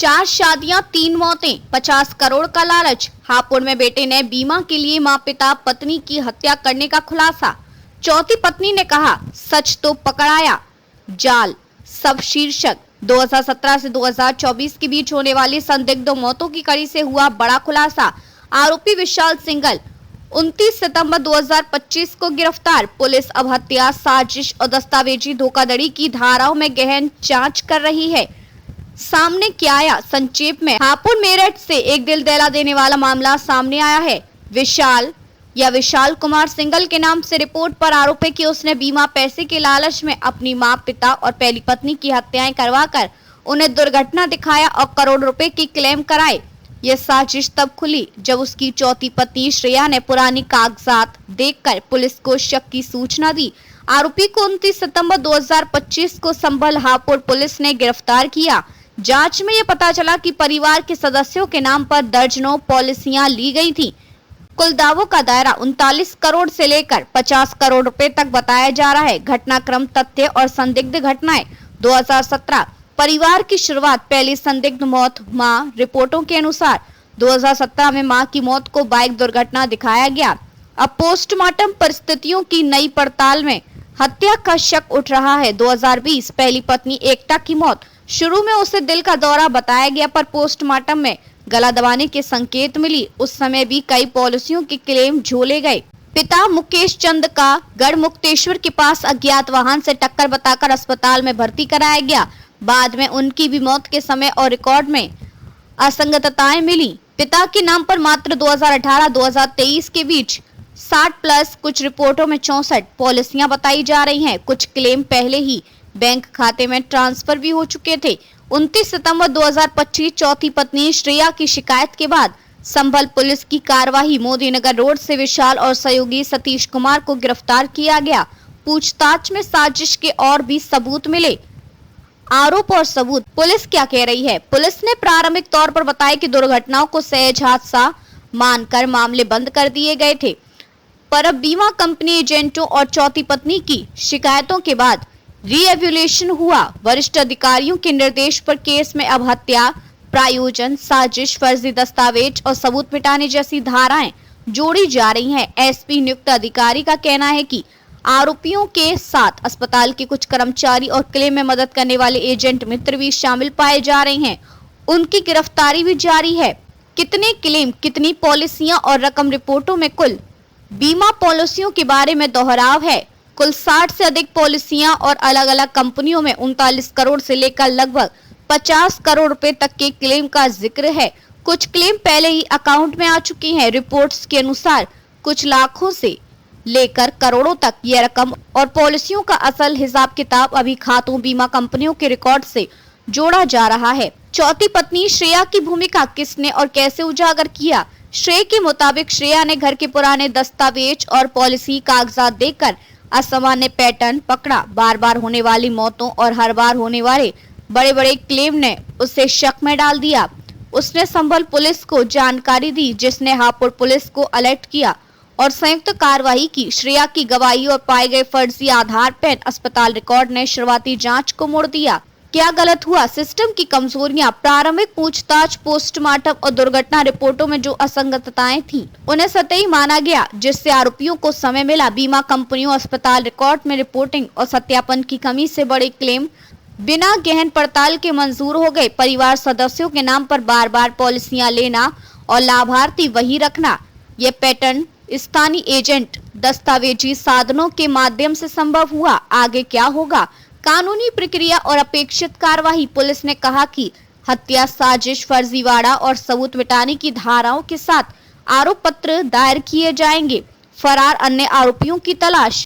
4 शादियां 3 मौतें, 50 करोड़ का लालच। हापुड़ में बेटे ने बीमा के लिए मां पिता पत्नी की हत्या करने का खुलासा। चौथी पत्नी ने कहा सच तो पकड़ाया जाल। सब शीर्षक 2017 से 2024 के बीच होने वाली संदिग्ध मौतों की कड़ी से हुआ बड़ा खुलासा। आरोपी विशाल सिंघल 29 सितंबर 2025 को गिरफ्तार। पुलिस अब हत्या, साजिश और दस्तावेजी धोखाधड़ी की धाराओं में गहन जांच कर रही है। सामने क्या आया, संक्षेप में हापुड़ मेरठ से एक दिल दहला देने वाला मामला सामने आया है। विशाल कुमार सिंघल के नाम से रिपोर्ट पर आरोप है कि उसने बीमा पैसे के लालच में अपनी मां, पिता और पहली पत्नी की हत्याएं करवाकर उन्हें दुर्घटना दिखाया और करोड़ रुपए की क्लेम कराए। यह साजिश तब खुली जब उसकी चौथी पत्नी श्रेया ने पुरानी कागजात देखकर पुलिस को शक की सूचना दी। आरोपी को 29 सितंबर 2025 को संभल हापुड़ पुलिस ने गिरफ्तार किया। जांच में यह पता चला कि परिवार के सदस्यों के नाम पर दर्जनों पॉलिसियां ली गई थीं। कुल दावों का दायरा 39 करोड़ से लेकर 50 करोड़ रुपए तक बताया जा रहा है। घटनाक्रम, तथ्य और संदिग्ध घटनाएं 2017 परिवार की शुरुआत, पहली संदिग्ध मौत मां। रिपोर्टों के अनुसार 2017 में मां की मौत को बाइक दुर्घटना दिखाया गया। अब पोस्टमार्टम परिस्थितियों की नई पड़ताल में हत्या का शक उठ रहा है। 2020 पहली पत्नी एकता की मौत, शुरू में उसे दिल का दौरा बताया गया पर पोस्टमार्टम में गला दबाने के संकेत मिली। उस समय भी कई पॉलिसियों के क्लेम झोले गए। पिता मुकेश चंद का गढ़मुक्तेश्वर के पास अज्ञात वाहन से टक्कर बताकर अस्पताल में भर्ती कराया गया। बाद में उनकी भी मौत के समय और रिकॉर्ड में असंगतताएं मिली। पिता के नाम पर मात्र 2018-2023 के बीच 60 प्लस, कुछ रिपोर्टों में 64 पॉलिसियां बताई जा रही हैं। कुछ क्लेम पहले ही बैंक खाते में ट्रांसफर भी हो चुके थे। 29 सितंबर 2025 चौथी पत्नी श्रेया की शिकायत के बाद संभल पुलिस की कार्रवाई। मोदीनगर रोड से विशाल और सहयोगी सतीश कुमार को गिरफ्तार किया गया। पूछताछ में साजिश के और भी सबूत मिले। आरोप और सबूत, पुलिस क्या कह रही है? पुलिस ने प्रारंभिक तौर पर बताया कि दुर्घटनाओं को सहज हादसा मानकर मामले बंद कर दिए गए थे, पर अब बीमा कंपनी एजेंटों और चौथी पत्नी की शिकायतों के बाद रीएवैल्यूएशन हुआ। वरिष्ठ अधिकारियों के निर्देश पर केस में अब हत्या, प्रायोजन, साजिश, फर्जी दस्तावेज और सबूत मिटाने जैसी धाराएं जोड़ी जा रही हैं। एसपी नियुक्त अधिकारी का कहना है कि आरोपियों के साथ अस्पताल के कुछ कर्मचारी और क्लेम में मदद करने वाले एजेंट मित्र भी शामिल पाए जा रहे हैं। उनकी गिरफ्तारी भी जारी है। कितने क्लेम, कितनी पॉलिसियां और रकम, रिपोर्टों में कुल बीमा पॉलिसियों के बारे में दोहराव है। कुल 60 से अधिक पॉलिसियां और अलग अलग कंपनियों में 39 करोड़ से लेकर लगभग 50 करोड़ रुपए तक के क्लेम का जिक्र है। कुछ क्लेम पहले ही अकाउंट में आ चुकी हैं। रिपोर्ट्स के अनुसार कुछ लाखों से लेकर करोड़ों तक यह रकम और पॉलिसियों का असल हिसाब किताब अभी खातों, बीमा कंपनियों के रिकॉर्ड से जोड़ा जा रहा है। चौथी पत्नी श्रेया की भूमिका किसने और कैसे उजागर किया? श्रेया के मुताबिक श्रेया ने घर के पुराने दस्तावेज और पॉलिसी कागजात देखकर असामान्य पैटर्न पकड़ा। बार बार होने वाली मौतों और हर बार होने वाले बड़े बड़े क्लेम ने उसे शक में डाल दिया। उसने संभल पुलिस को जानकारी दी, जिसने हापुड़ पुलिस को अलर्ट किया और संयुक्त कार्रवाई की। श्रेया की गवाही और पाए गए फर्जी आधार पर अस्पताल रिकॉर्ड ने शुरुआती जांच को मोड़ दिया। क्या गलत हुआ? सिस्टम की कमजोरियां, प्रारंभिक पूछताछ, पोस्टमार्टम और दुर्घटना रिपोर्टों में जो असंगतताएं थीं, उन्हें सतही माना गया, जिससे आरोपियों को समय मिला। बीमा कंपनियों, अस्पताल रिकॉर्ड में रिपोर्टिंग और सत्यापन की कमी से बड़े क्लेम बिना गहन पड़ताल के मंजूर हो गए। परिवार सदस्यों के नाम पर बार बार पॉलिसियां लेना और लाभार्थी वही रखना, यह पैटर्न स्थानीय एजेंट, दस्तावेजी साधनों के माध्यम से संभव हुआ। आगे क्या होगा? कानूनी प्रक्रिया और अपेक्षित कार्रवाई। पुलिस ने कहा कि हत्या, साजिश, फर्जीवाड़ा और सबूत मिटाने की धाराओं के साथ आरोप पत्र दायर किए जाएंगे। फरार अन्य आरोपियों की तलाश।